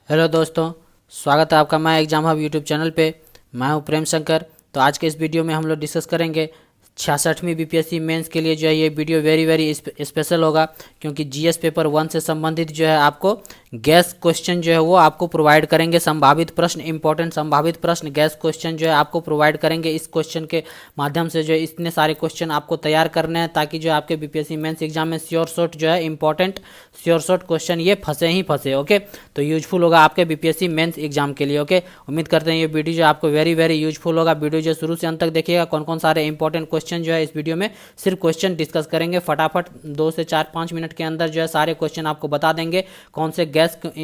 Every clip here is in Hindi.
हेलो दोस्तों, स्वागत है आपका my exam hub YouTube channel पे। मैं हूं प्रेम शंकर। तो आज के इस वीडियो में हम लोग डिस्कस करेंगे 66वीं बीपीएससी मेंस के लिए। जो है ये वीडियो वेरी वेरी स्पेशल होगा, क्योंकि जीएस पेपर 1 से संबंधित जो है आपको गैस क्वेश्चन जो है वो आपको प्रोवाइड करेंगे। संभावित प्रश्न, इंपॉर्टेंट संभावित प्रश्न गैस क्वेश्चन जो है आपको प्रोवाइड करेंगे। इस क्वेश्चन के माध्यम से जो है इतने सारे क्वेश्चन आपको तैयार करने हैं, ताकि जो है आपके बीपीएससी मेंस एग्जाम में श्योर शॉट जो है इंपॉर्टेंट श्योर शॉट क्वेश्चन ये फंसे ही फंसे। ओके, तो यूजफुल होगा आपके बीपीएससी मेंस एग्जाम के लिए। ओके, उम्मीद करते हैं ये वीडियो जो आपको वेरी वेरी यूजफुल होगा। वीडियो जो शुरू से अंत तक देखिएगा। कौन कौन सारे इंपॉर्टेंट क्वेश्चन जो है इस वीडियो में सिर्फ क्वेश्चन डिस्कस करेंगे। फटाफट 2 से 4-5 मिनट के अंदर जो है सारे क्वेश्चन आपको बता देंगे कौन से गैस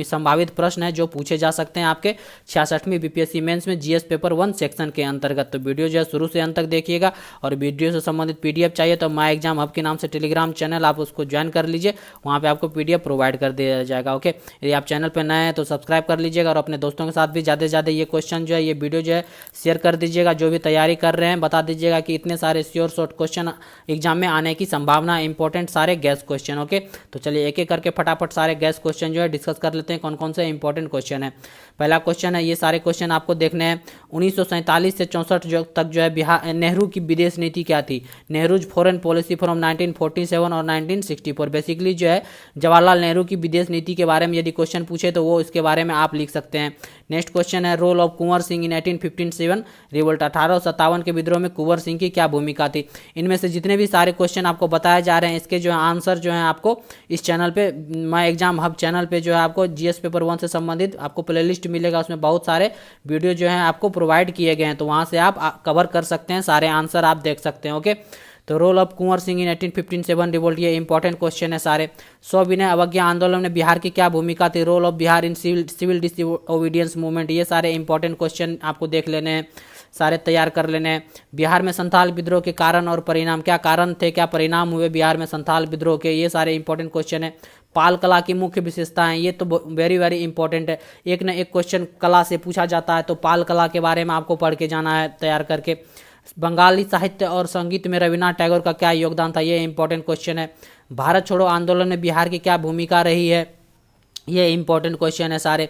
संभावित प्रश्न है जो पूछे जा सकते हैं आपके 66वीं बीपीएससी मेंस में जीएस पेपर 1 सेक्शन के अंतर्गत। तो वीडियो जो है शुरू से अंत तक देखिएगा। और वीडियो से संबंधित पीडीएफ चाहिए तो माय एग्जाम हब के नाम से टेलीग्राम चैनल आप उसको ज्वाइन कर लीजिए, वहाँ पे आपको पीडीएफ प्रोवाइड कर दिया जाएगा। ओके, यदि आप चैनल पर नए हैं तो सब्सक्राइब कर लीजिएगा, और अपने दोस्तों के साथ भी ज़्यादा से ज़्यादा ये क्वेश्चन जो है ये वीडियो जो है शेयर कर दीजिएगा। जो भी तैयारी कर रहे हैं बता दीजिएगा कि इतने सारे श्योर शॉर्ट क्वेश्चन एग्जाम में आने की संभावना, इंपॉर्टेंट सारे गैस क्वेश्चन। ओके, तो चलिए एक एक करके फटाफट सारे गैस क्वेश्चन जो है डिस्कस कर लेते हैं कौन कौन से इंपॉर्टेंट क्वेश्चन है। पहला क्वेश्चन है, ये सारे क्वेश्चन आपको देखने हैं। 1947 से 64 तक जो है बिहार नेहरू की विदेश नीति क्या थी? नेहरूज फॉरेन पॉलिसी फ्रॉम 1947 और 1964। बेसिकली जो है जवाहरलाल नेहरू की विदेश नीति के बारे में यदि क्वेश्चन पूछे तो वो इसके बारे में आप लिख सकते हैं। नेक्स्ट क्वेश्चन है, role of Kunwar Singh in 1857 revolt. 1857 के विद्रोह में कुंवर सिंह की क्या भूमिका थी? इनमें से जितने भी सारे क्वेश्चन आपको बताए जा रहे हैं इसके जो है आंसर जो है आपको इस चैनल पे, माय एग्जाम हब चैनल पे जो है आपको जीएस पेपर 1 से संबंधित आपको प्लेलिस्ट मिलेगा। उसमें बहुत सारे वीडियो जो है आपको प्रोवाइड किए गए हैं, तो वहाँ से आप कवर कर सकते हैं, सारे आंसर आप देख सकते हैं। ओके, तो role of Kunwar Singh in 1857 revolt, ये इंपॉर्टेंट क्वेश्चन है सारे। सविनय अवज्ञा आंदोलन में बिहार की क्या भूमिका थी? Role of Bihar in civil disobedience movement. ये सारे इंपॉर्टेंट क्वेश्चन आपको देख लेने हैं, सारे तैयार कर लेने हैं। बिहार में संथाल विद्रोह के कारण और परिणाम, क्या कारण थे, क्या परिणाम हुए बिहार में संथाल विद्रोह के? ये सारे इंपॉर्टेंट क्वेश्चन है। पाल कला की मुख्य विशेषताएं, ये तो वेरी वेरी इंपॉर्टेंट है। एक न एक क्वेश्चन कला से पूछा जाता है, तो पाल कला के बारे में आपको पढ़ के जाना है तैयार करके। बंगाली साहित्य और संगीत में रविन्द्रनाथ टैगोर का क्या योगदान था? ये इंपॉर्टेंट क्वेश्चन है। भारत छोड़ो आंदोलन में बिहार की क्या भूमिका रही है? ये इंपॉर्टेंट क्वेश्चन है सारे।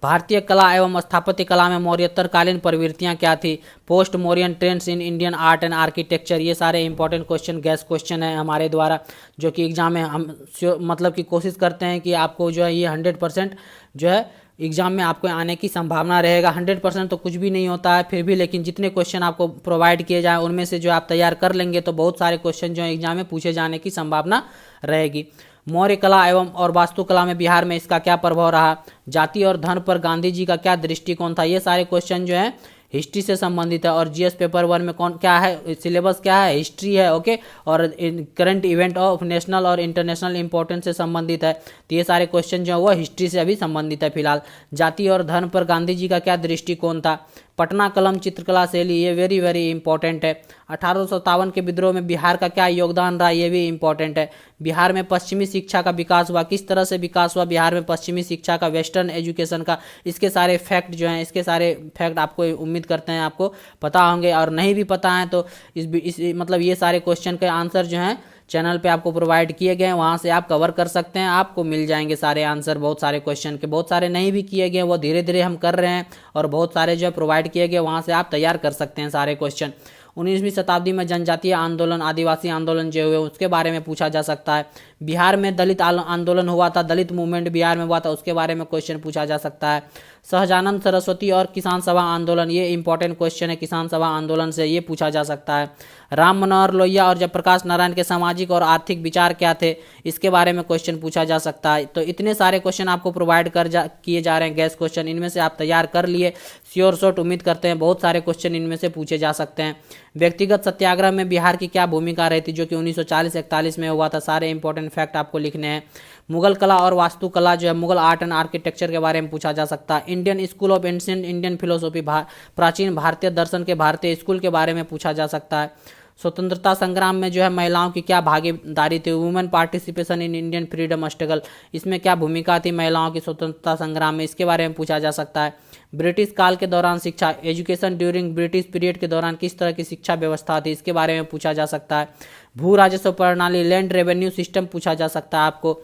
भारतीय कला एवं स्थापत्य कला में मौर्योत्तरकालीन प्रवृत्तियां क्या थी? Post Mauryan trends in Indian art and architecture. ये सारे इंपॉर्टेंट क्वेश्चन गैस क्वेश्चन है हमारे द्वारा, जो कि एग्जाम में हम मतलब कि कोशिश करते हैं कि आपको जो है ये 100% जो है एग्जाम में आपको आने की संभावना रहेगा। 100% तो कुछ भी नहीं होता है फिर भी, लेकिन जितने क्वेश्चन आपको प्रोवाइड किए जाए उनमें से जो आप तैयार कर लेंगे तो बहुत सारे क्वेश्चन जो है एग्जाम में पूछे जाने की संभावना रहेगी। मौर्य कला एवं और वास्तुकला में बिहार में इसका क्या प्रभाव रहा? जाति और धर्म पर गांधी जी का क्या दृष्टिकोण था? ये सारे क्वेश्चन जो है हिस्ट्री से संबंधित है। और जीएस पेपर 1 में कौन क्या है, सिलेबस क्या है? हिस्ट्री है। ओके, और करंट इवेंट ऑफ नेशनल और इंटरनेशनल इंपॉर्टेंस से संबंधित है। तो ये सारे क्वेश्चन जो है वो हिस्ट्री से अभी संबंधित है फिलहाल। जाति और धर्म पर गांधी जी का क्या दृष्टिकोण था? पटना कलम चित्रकला शैली, ये वेरी वेरी इंपॉर्टेंट है। 1857 के विद्रोह में बिहार का क्या योगदान रहा? ये भी इंपॉर्टेंट है। बिहार में पश्चिमी शिक्षा का विकास हुआ, किस तरह से विकास हुआ बिहार में पश्चिमी शिक्षा का, वेस्टर्न एजुकेशन का? इसके सारे फैक्ट जो हैं, इसके सारे फैक्ट आपको उम्मीद करते हैं आपको पता होंगे, और नहीं भी पता है तो इस मतलब ये सारे क्वेश्चन के आंसर जो हैं चैनल पे आपको प्रोवाइड किए गए हैं, वहाँ से आप कवर कर सकते हैं, आपको मिल जाएंगे सारे आंसर। बहुत सारे क्वेश्चन के, बहुत सारे नहीं भी किए गए वो धीरे धीरे हम कर रहे हैं, और बहुत सारे जो है प्रोवाइड किए गए वहाँ से आप तैयार कर सकते हैं सारे क्वेश्चन। 19वीं शताब्दी में जनजातीय आंदोलन, आदिवासी आंदोलन जो हुए उसके बारे में पूछा जा सकता है। बिहार में दलित आंदोलन हुआ था, दलित मूवमेंट बिहार में हुआ था, उसके बारे में क्वेश्चन पूछा जा सकता है। सहजानंद सरस्वती और किसान सभा आंदोलन, ये इंपॉर्टेंट क्वेश्चन है, किसान सभा आंदोलन से ये पूछा जा सकता है। राम मनोहर लोहिया और जयप्रकाश नारायण के सामाजिक और आर्थिक विचार क्या थे? इसके बारे में क्वेश्चन पूछा जा सकता है। तो इतने सारे क्वेश्चन आपको प्रोवाइड किए जा रहे हैं गैस क्वेश्चन, इनमें से आप तैयार कर लिए श्योर शॉट। उम्मीद करते हैं बहुत सारे क्वेश्चन इनमें से पूछे जा सकते हैं। व्यक्तिगत सत्याग्रह में बिहार की क्या भूमिका रही थी, जो कि 1940-41 में हुआ था? सारे इंपॉर्टेंट फैक्ट आपको लिखने हैं। मुगल कला और वास्तुकला जो है, मुगल आर्ट एंड आर्किटेक्चर के बारे में पूछा जा सकता है। Indian school of ancient Indian philosophy, प्राचीन भारतीय दर्शन के भारतीय स्कूल के बारे में पूछा जा सकता है। स्वतंत्रता संग्राम में जो है महिलाओं की क्या भागीदारी थी? Women participation in Indian freedom struggle, इसमें क्या भूमिका थी महिलाओं की स्वतंत्रता संग्राम में? इसके बारे में पूछा जा सकता है। ब्रिटिश काल के दौरान शिक्षा, एजुकेशन ड्यूरिंग ब्रिटिश पीरियड के दौरान किस तरह की शिक्षा व्यवस्था थी? इसके बारे में पूछा जा सकता है। भू राजस्व प्रणाली, लैंड रेवेन्यू सिस्टम पूछा जा सकता है आपको।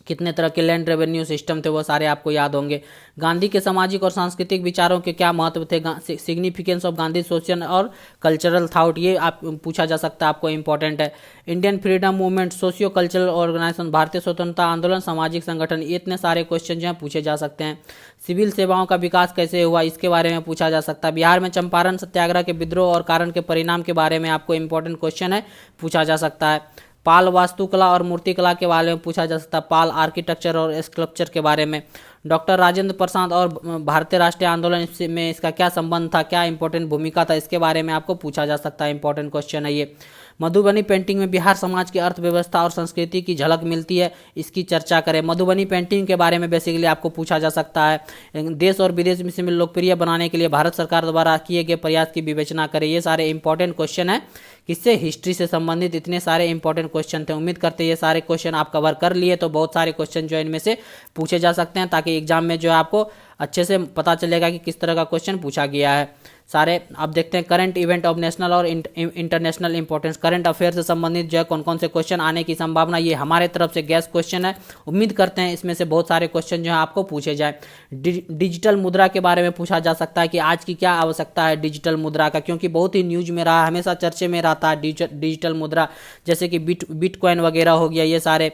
कितने तरह के लैंड रेवेन्यू सिस्टम थे वो सारे आपको याद होंगे। गांधी के सामाजिक और सांस्कृतिक विचारों के क्या महत्व थे, सिग्निफिकेंस ऑफ गांधी सोशल और कल्चरल थॉट, ये आप पूछा जा सकता है, आपको इंपॉर्टेंट है। Indian freedom movement, socio cultural organisation, भारतीय स्वतंत्रता आंदोलन, सामाजिक संगठन, ये इतने सारे क्वेश्चन जो है पूछे जा सकते हैं। सिविल सेवाओं का विकास कैसे हुआ, इसके बारे में पूछा जा सकता है। बिहार में चंपारण सत्याग्रह के विद्रोह और कारण के परिणाम के बारे में आपको इंपॉर्टेंट क्वेश्चन है, पूछा जा सकता है। पाल वास्तुकला और मूर्तिकला के बारे में पूछा जा सकता है, पाल आर्किटेक्चर और स्कल्पचर के बारे में। डॉक्टर राजेंद्र प्रसाद और भारतीय राष्ट्रीय आंदोलन में इसका क्या संबंध था, क्या इंपॉर्टेंट भूमिका था, इसके बारे में आपको पूछा जा सकता है, इंपॉर्टेंट क्वेश्चन है ये। मधुबनी पेंटिंग में बिहार समाज की अर्थव्यवस्था और संस्कृति की झलक मिलती है, इसकी चर्चा करें। मधुबनी पेंटिंग के बारे में बेसिकली आपको पूछा जा सकता है। देश और विदेश में लोकप्रिय बनाने के लिए भारत सरकार द्वारा किए गए प्रयास की विवेचना करें। ये सारे इंपॉर्टेंट क्वेश्चन है, किससे, हिस्ट्री से संबंधित इतने सारे इंपॉर्टेंट क्वेश्चन थे। उम्मीद करते हैं ये सारे क्वेश्चन आप कवर कर लिए, तो बहुत सारे क्वेश्चन जो है इनमें से पूछे जा सकते हैं, ताकि एग्जाम में जो है आपको अच्छे से पता चलेगा कि किस तरह का क्वेश्चन पूछा गया है। सारे आप देखते हैं करंट इवेंट ऑफ नेशनल और इंटरनेशनल इंपॉर्टेंस, करंट अफेयर से संबंधित जो है कौन कौन से क्वेश्चन आने की संभावना, ये हमारे तरफ से गैस क्वेश्चन है। उम्मीद करते हैं इसमें से बहुत सारे क्वेश्चन जो है आपको पूछे जाए। डिजिटल मुद्रा के बारे में पूछा जा सकता है कि आज की क्या आवश्यकता है डिजिटल मुद्रा का, क्योंकि बहुत ही न्यूज में रहा, हमेशा चर्चे में रहता है डिजिटल मुद्रा, जैसे कि बिटकॉइन वगैरह हो गया, ये सारे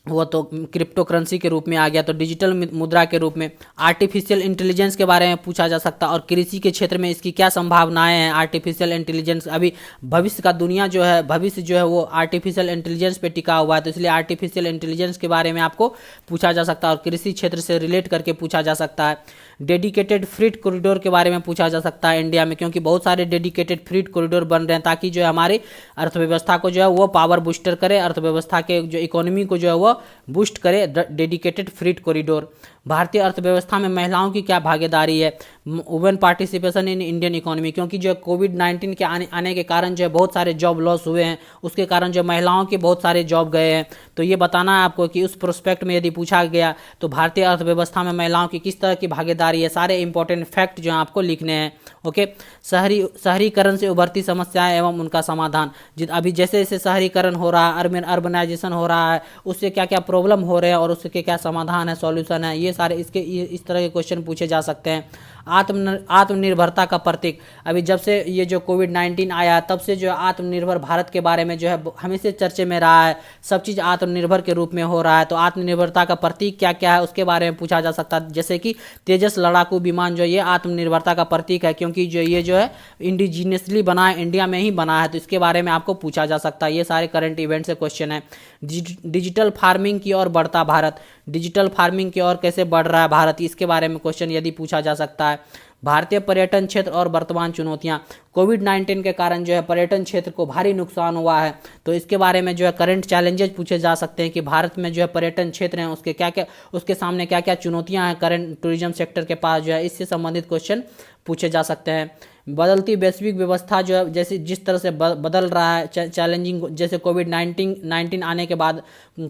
वो तो क्रिप्टो करेंसी के रूप में आ गया, तो डिजिटल मुद्रा के रूप में। आर्टिफिशियल इंटेलिजेंस के बारे में पूछा जा सकता है, और कृषि के क्षेत्र में इसकी क्या संभावनाएं हैं। आर्टिफिशियल इंटेलिजेंस, अभी भविष्य का दुनिया जो है, भविष्य जो है वो आर्टिफिशियल इंटेलिजेंस पे टिका हुआ है, तो इसलिए आर्टिफिशियल इंटेलिजेंस के बारे में आपको पूछा जा सकता है, और कृषि क्षेत्र से रिलेट करके पूछा जा सकता है। डेडिकेटेड फ्रीट कॉरिडोर के बारे में पूछा जा सकता है इंडिया में, क्योंकि बहुत सारे डेडिकेटेड फ्रीट कॉरिडोर बन रहे हैं, ताकि जो है हमारी अर्थव्यवस्था को जो है वो पावर बूस्टर करे, अर्थव्यवस्था के जो इकोनॉमी को जो है वो बूस्ट करे, डेडिकेटेड फ्रीट कॉरिडोर। भारतीय अर्थव्यवस्था में महिलाओं की क्या भागीदारी है, women participation in Indian economy, क्योंकि जो कोविड-19 के आने के कारण जो है बहुत सारे जॉब लॉस हुए हैं, उसके कारण जो महिलाओं के बहुत सारे जॉब गए हैं, तो ये बताना है आपको कि उस प्रोस्पेक्ट में यदि पूछा गया तो भारतीय अर्थव्यवस्था में महिलाओं की किस तरह की भागीदारी है, सारे इंपॉर्टेंट फैक्ट जो है आपको लिखने हैं। ओके, शहरीकरण से उभरती समस्याएं एवं उनका समाधान, अभी जैसे जैसे शहरीकरण हो रहा है, अर्बनाइजेशन हो रहा है, उससे क्या क्या प्रॉब्लम हो रहे हैं और उसके क्या समाधान है, सॉल्यूशन है, ये सारे इस तरह के क्वेश्चन पूछे जा सकते हैं। आत्मनिर्भरता का प्रतीक, अभी जब से ये जो कोविड-19 आया तब से जो आत्मनिर्भर भारत के बारे में जो है हमेशा चर्चे में रहा है, सब चीज़ आत्मनिर्भर के रूप में हो रहा है, तो आत्मनिर्भरता का प्रतीक क्या क्या है उसके बारे में पूछा जा सकता है। जैसे कि तेजस लड़ाकू विमान जो ये आत्मनिर्भरता का प्रतीक है, क्योंकि जो ये जो है इंडिजीनियसली बना है, इंडिया में ही बना है, तो इसके बारे में आपको पूछा जा सकता है। ये सारे करंट इवेंट से क्वेश्चन है। डिजिटल फार्मिंग की ओर बढ़ता भारत, डिजिटल फार्मिंग की ओर कैसे बढ़ रहा है भारत, इसके बारे में क्वेश्चन यदि पूछा जा सकता है। भारतीय पर्यटन क्षेत्र और वर्तमान चुनौतियां, कोविड-19 के कारण जो है पर्यटन क्षेत्र को भारी नुकसान हुआ है, तो इसके बारे में जो है करंट चैलेंजेस पूछे जा सकते हैं कि भारत में जो है पर्यटन क्षेत्र हैं उसके क्या क्या, उसके सामने क्या क्या चुनौतियां हैं करंट टूरिज्म सेक्टर के पास, जो है इससे संबंधित क्वेश्चन पूछे जा सकते हैं। बदलती वैश्विक व्यवस्था जो है जैसे जिस तरह से बदल रहा है, चैलेंजिंग, जैसे कोविड-19 आने के बाद,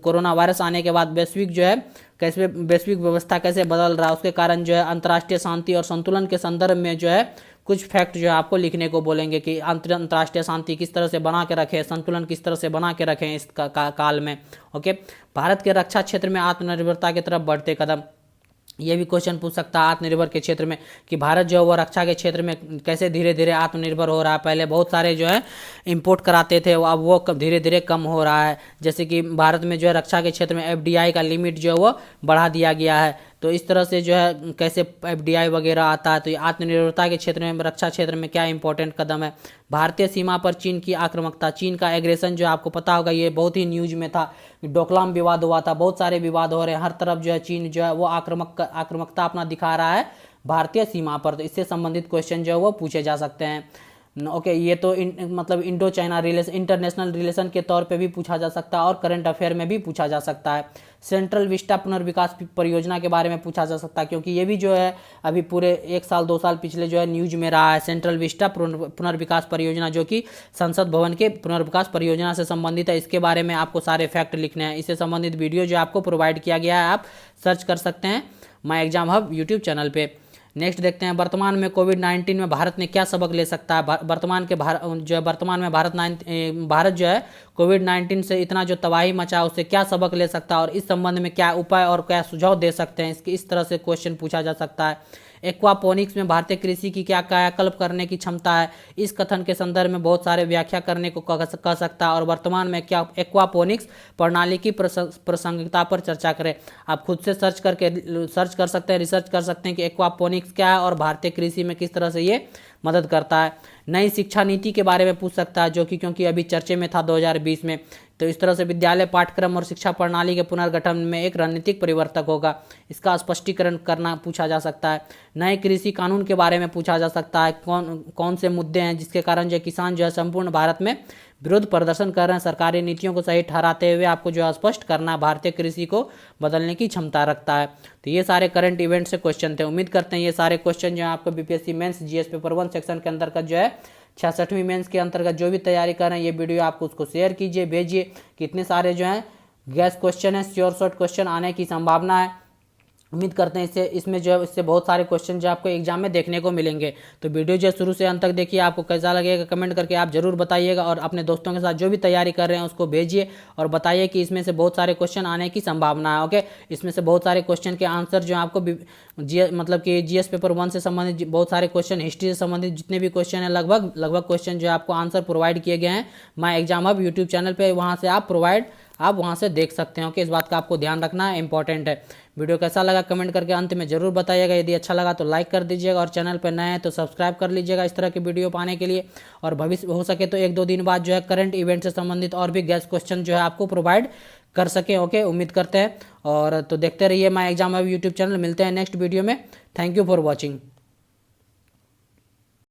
कोरोना वायरस आने के बाद वैश्विक जो है कैसे वैश्विक व्यवस्था कैसे बदल रहा है, उसके कारण जो है अंतर्राष्ट्रीय शांति और संतुलन के संदर्भ में जो है कुछ फैक्ट जो है आपको लिखने को बोलेंगे कि अंतर्राष्ट्रीय शांति किस तरह से बना के रखें, संतुलन किस तरह से बना के रखें इस काल में। ओके, भारत के रक्षा क्षेत्र में आत्मनिर्भरता की तरफ बढ़ते कदम, ये भी क्वेश्चन पूछ सकता है आत्मनिर्भर के क्षेत्र में कि भारत जो है वो रक्षा के क्षेत्र में कैसे धीरे धीरे आत्मनिर्भर हो रहा है। पहले बहुत सारे जो है इंपोर्ट कराते थे, अब वो धीरे धीरे कम हो रहा है। जैसे कि भारत में जो है रक्षा के क्षेत्र में एफडीआई का लिमिट जो है वो बढ़ा दिया गया है, तो इस तरह से जो है कैसे एफडीआई वगैरह आता है, तो ये आत्मनिर्भरता के क्षेत्र में, रक्षा क्षेत्र में क्या इंपॉर्टेंट कदम है। भारतीय सीमा पर चीन की आक्रामकता, चीन का एग्रेशन जो आपको पता होगा ये बहुत ही न्यूज में था, डोकलाम विवाद हुआ था, बहुत सारे विवाद हो रहे हैं, हर तरफ जो है चीन जो है वो आक्रामकता अपना दिखा रहा है भारतीय सीमा पर, तो इससे संबंधित क्वेश्चन जो है वो पूछे जा सकते हैं। ओके, ये तो मतलब Indo China relation, international relation के तौर पे भी पूछा जा सकता है और करंट अफेयर में भी पूछा जा सकता है। सेंट्रल विस्टा पुनर्विकास परियोजना के बारे में पूछा जा सकता है, क्योंकि ये भी जो है अभी पूरे 1 साल 2 साल पिछले जो है न्यूज में रहा है। सेंट्रल विस्टा पुनर्विकास परियोजना जो कि संसद भवन के पुनर्विकास परियोजना से संबंधित है, इसके बारे में आपको सारे फैक्ट लिखने हैं। इससे संबंधित वीडियो जो आपको प्रोवाइड किया गया है, आप सर्च कर सकते हैं my exam hub YouTube channel पे। नेक्स्ट देखते हैं वर्तमान में कोविड-19 में भारत ने क्या सबक ले सकता है। वर्तमान में भारत जो है कोविड-19 से इतना जो तबाही मचा उससे क्या सबक ले सकता है और इस संबंध में क्या उपाय और क्या सुझाव दे सकते हैं, इस तरह से क्वेश्चन पूछा जा सकता है। एक्वापोनिक्स में भारतीय कृषि की क्या कायाकल्प करने की क्षमता है, इस कथन के संदर्भ में बहुत सारे व्याख्या करने को कह सकता है और वर्तमान में क्या एक्वापोनिक्स प्रणाली की प्रासंगिकता पर चर्चा करें। आप खुद से सर्च कर सकते हैं, रिसर्च कर सकते हैं कि एक्वापोनिक्स क्या है और भारतीय कृषि में किस तरह से ये मदद करता है। नई शिक्षा नीति के बारे में पूछ सकता है, जो कि क्योंकि अभी चर्चे में था 2020 में, तो इस तरह से विद्यालय पाठ्यक्रम और शिक्षा प्रणाली के पुनर्गठन में एक रणनीतिक परिवर्तक होगा, इसका स्पष्टीकरण करना पूछा जा सकता है। नए कृषि कानून के बारे में पूछा जा सकता है, कौन से मुद्दे हैं जिसके कारण जो किसान जो है संपूर्ण भारत में विरोध प्रदर्शन कर रहे हैं, सरकारी नीतियों को सही ठहराते हुए आपको जो है स्पष्ट करना भारतीय कृषि को बदलने की क्षमता रखता है। तो ये सारे करंट इवेंट से क्वेश्चन थे। उम्मीद करते हैं ये सारे क्वेश्चन जो है आपको बीपीएससी मेंस जीएस पेपर 1 सेक्शन के अंतर्गत जो है 66वीं मेंस के अंतर्गत जो भी तैयारी कर रहे हैं, ये वीडियो आपको उसको शेयर कीजिए, भेजिए। कितने सारे जो हैं गैस क्वेश्चन है, श्योर शॉर्ट क्वेश्चन आने की संभावना है। उम्मीद करते हैं इसमें जो है इससे बहुत सारे क्वेश्चन जो आपको एग्जाम में देखने को मिलेंगे। तो वीडियो जो शुरू से अंत तक देखिए, आपको कैसा लगेगा कमेंट करके आप जरूर बताइएगा और अपने दोस्तों के साथ जो भी तैयारी कर रहे हैं उसको भेजिए और बताइए कि इसमें से बहुत सारे क्वेश्चन आने की संभावना है। ओके, इसमें से बहुत सारे क्वेश्चन के आंसर जो आपको मतलब कि जीएस पेपर 1 से संबंधित बहुत सारे क्वेश्चन, हिस्ट्री से संबंधित जितने भी क्वेश्चन है लगभग क्वेश्चन जो आपको आंसर प्रोवाइड किए गए हैं my exam hub YouTube channel पर, वहाँ से आप वहाँ से देख सकते हैं। ओके, इस बात का आपको ध्यान रखना है, इंपॉर्टेंट है। वीडियो कैसा लगा कमेंट करके अंत में जरूर बताइएगा। यदि अच्छा लगा तो लाइक कर दीजिएगा और चैनल पर नए हैं तो सब्सक्राइब कर लीजिएगा इस तरह की वीडियो पाने के लिए। और भविष्य हो सके तो 1-2 दिन बाद जो है करंट इवेंट से संबंधित और भी गैस क्वेश्चन जो है आपको प्रोवाइड कर सके। ओके, उम्मीद करते हैं और तो देखते रहिए my exam hub YouTube channel. मिलते हैं नेक्स्ट वीडियो में। Thank you for watching.